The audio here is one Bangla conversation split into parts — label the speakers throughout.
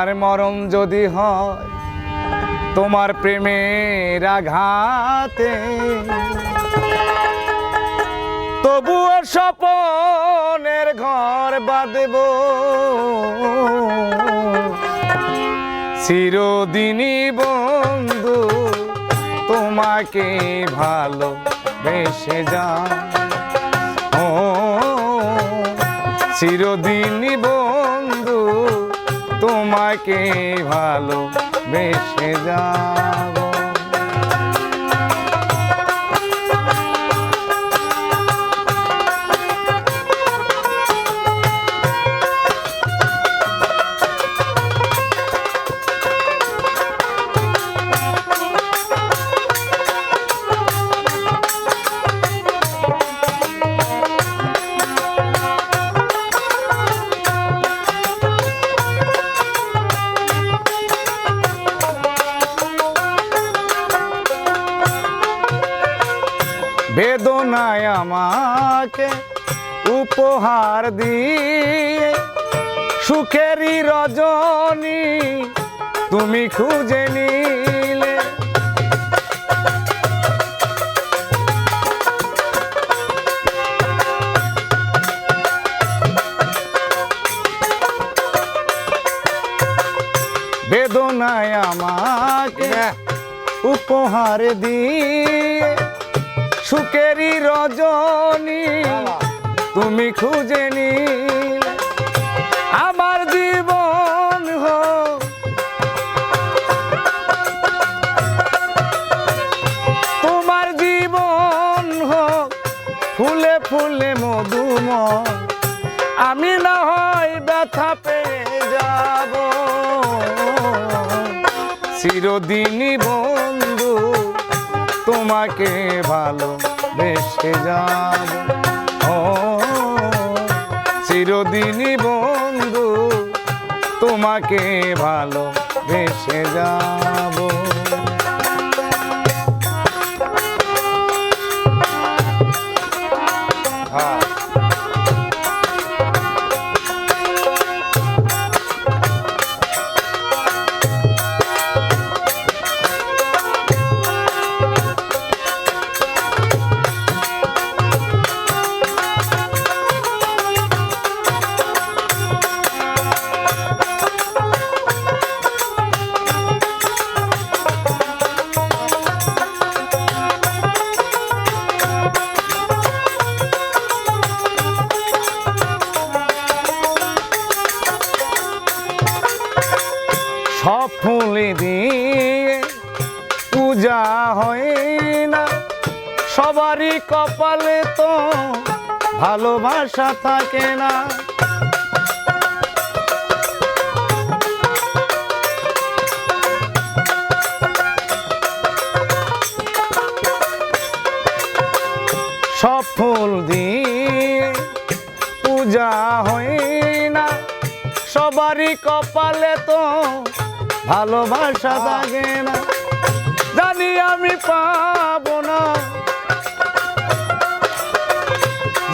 Speaker 1: আমার মরণ যদি হয় তোমার প্রেমের আঘাতে, তবুও স্বপনের ঘর বাঁধব চিরদিনই বন্ধু তোমাকে ভালোবেসে যাও। ও চিরদিনই বন্ধু তোমাকে ভালোবেসে যাব। বেদনায় আমাকে উপহার দিয়ে সুখেরই রজনী তুমি খুঁজে নিলে। বেদনায় আমাকে উপহার দিয়ে সুখেরই রজনী তুমি খুঁজে নিলে। আমার জীবন হোক তোমার জীবন হোক ফুলে ফুলে মধুময়, আমি না হয় ব্যথা পেয়ে যাব চিরদিনই বন্ধু তোমাকে ভালোবেসে যাব। ও চিরদিনই বন্ধু তোমাকে ভালোবেসে যাব। সব ফুলে দিয়ে পূজা হয় না, সবারই কপালে তো ভালোবাসা থাকে না। সব ফুল দিয়ে পূজা হয় না, সবারই কপালে তো ভালোবাসা থাকে না। জানি আমি পাবো না,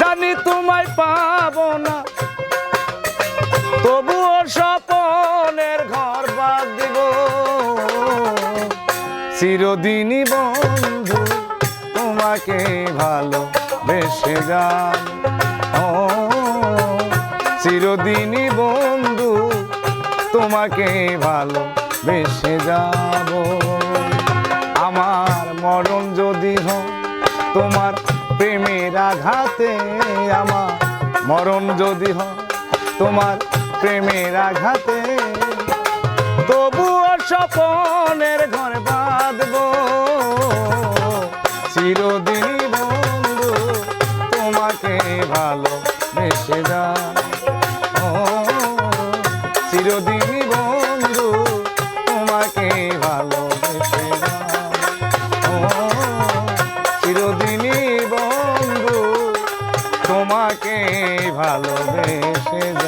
Speaker 1: জানি তোমায় পাবো না, তবুও স্বপনের ঘর বাঁধব চিরদিনই বন্ধু তোমাকে ভালোবেসে যাব। ও চিরদিনই বন্ধু তোমাকে ভালোবেসে যাব। আমার মরণ যদি হয় তোমার প্রেমের আঘাতে, আমার মরণ যদি হয় তোমার প্রেমের আঘাতে, তবুও স্বপনের ঘর বাঁধব চিরদিনই বন্ধু তোমাকে ভালোবেসে যাব। চিরদিনই বন্ধু তোমাকে ভালোবেসে যাব। চিরদিনই বন্ধু তোমাকে ভালোবেসে যাব।